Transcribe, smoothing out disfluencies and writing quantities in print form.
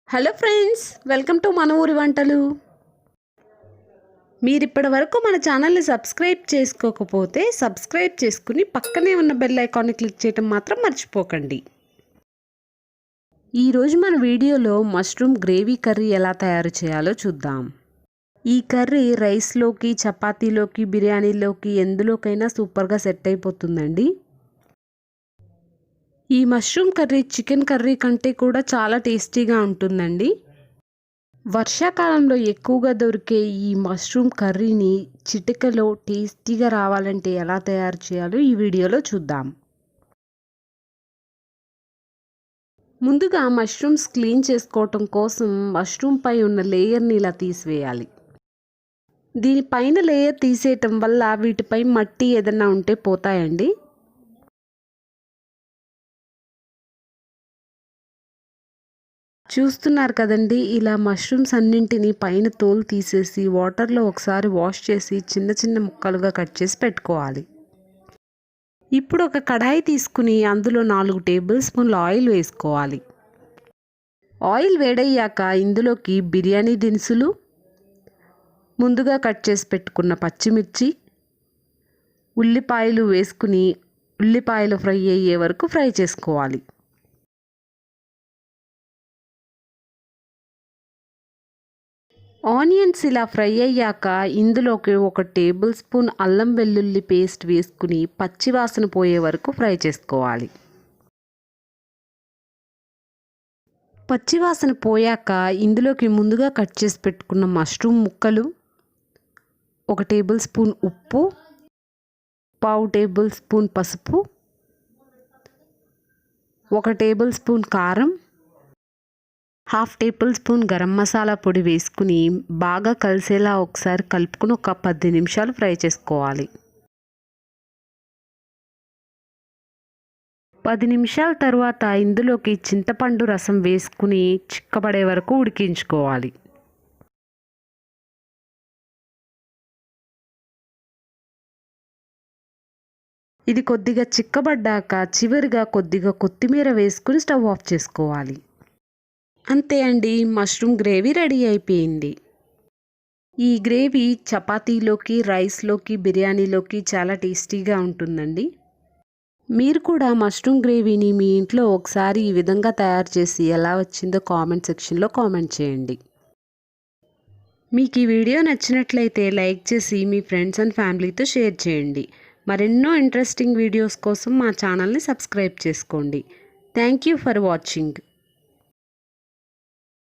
Hello friends, welcome to మన ఊరి వంటలు. మీరు ఇప్పటి వరకు మన ఛానల్ని సబ్స్క్రైబ్ చేసుకోకపోతే సబ్స్క్రైబ్ చేసుకుని పక్కనే ఉన్న బెల్ ఐకాన్ని క్లిక్ చేయడం మాత్రం మర్చిపోకండి. ఈరోజు మన వీడియోలో మష్రూమ్ గ్రేవీ కర్రీ ఎలా తయారు చేయాలో చూద్దాం. ఈ కర్రీ రైస్లోకి, చపాతీలోకి, బిర్యానీలోకి ఎందులోకైనా సూపర్గా సెట్ అయిపోతుందండి. ఈ మష్రూమ్ కర్రీ చికెన్ కర్రీ కంటే కూడా చాలా టేస్టీగా ఉంటుందండి. వర్షాకాలంలో ఎక్కువగా దొరికే ఈ మష్రూమ్ కర్రీని చిటికలో టేస్టీగా రావాలంటే ఎలా తయారు చేయాలో ఈ వీడియోలో చూద్దాం. ముందుగా మష్రూమ్స్ క్లీన్ చేసుకోవటం కోసం మష్రూమ్ పై ఉన్న లేయర్ని ఇలా తీసివేయాలి. దీనిపైన లేయర్ తీసేయటం వల్ల వీటిపై మట్టి ఏదన్నా ఉంటే పోతాయండి. చూస్తున్నారు కదండి, ఇలా మష్రూమ్స్ అన్నింటినీ పైన తోలు తీసేసి వాటర్లో ఒకసారి వాష్ చేసి చిన్న చిన్న ముక్కలుగా కట్ చేసి పెట్టుకోవాలి. ఇప్పుడు ఒక కడాయి తీసుకుని అందులో 4 టేబుల్ స్పూన్ల ఆయిల్ వేసుకోవాలి. ఆయిల్ వేడయ్యాక ఇందులోకి బిర్యానీ దినుసులు, ముందుగా కట్ చేసి పెట్టుకున్న పచ్చిమిర్చి, ఉల్లిపాయలు వేసుకుని ఉల్లిపాయలు ఫ్రై అయ్యే వరకు ఫ్రై చేసుకోవాలి. ఆనియన్స్ ఇలా ఫ్రై అయ్యాక ఇందులోకి 1 టేబుల్ స్పూన్ అల్లం వెల్లుల్లి పేస్ట్ వేసుకుని పచ్చివాసన పోయే వరకు ఫ్రై చేసుకోవాలి. పచ్చివాసన పోయాక ఇందులోకి ముందుగా కట్ చేసి పెట్టుకున్న మష్రూమ్ ముక్కలు, 1 టేబుల్ స్పూన్ ఉప్పు, 1/2 టేబుల్ స్పూన్ పసుపు, 1 టేబుల్ స్పూన్ కారం, 1/2 టేబుల్ స్పూన్ గరం మసాలా పొడి వేసుకుని బాగా కలిసేలా ఒకసారి కలుపుకుని ఒక 10 నిమిషాలు ఫ్రై చేసుకోవాలి. 10 నిమిషాల తర్వాత ఇందులోకి చింతపండు రసం వేసుకుని చిక్కబడే వరకు ఉడికించుకోవాలి. ఇది కొద్దిగా చిక్కబడ్డాక చివరిగా కొద్దిగా కొత్తిమీర వేసుకుని స్టవ్ ఆఫ్ చేసుకోవాలి. అంతే అండి, మష్రూమ్ గ్రేవీ రెడీ అయిపోయింది. ఈ గ్రేవీ చపాతీలోకి, రైస్లోకి, బిర్యానీలోకి చాలా టేస్టీగా ఉంటుందండి. మీరు కూడా మష్రూమ్ గ్రేవీని మీ ఇంట్లో ఒకసారి ఈ విధంగా తయారు చేసి ఎలా వచ్చిందో కామెంట్ సెక్షన్లో కామెంట్ చేయండి. మీకు ఈ వీడియో నచ్చినట్లయితే లైక్ చేసి మీ ఫ్రెండ్స్ అండ్ ఫ్యామిలీతో షేర్ చేయండి. మరెన్నో ఇంట్రెస్టింగ్ వీడియోస్ కోసం మా ఛానల్ని సబ్స్క్రైబ్ చేసుకోండి. Thank you for watching.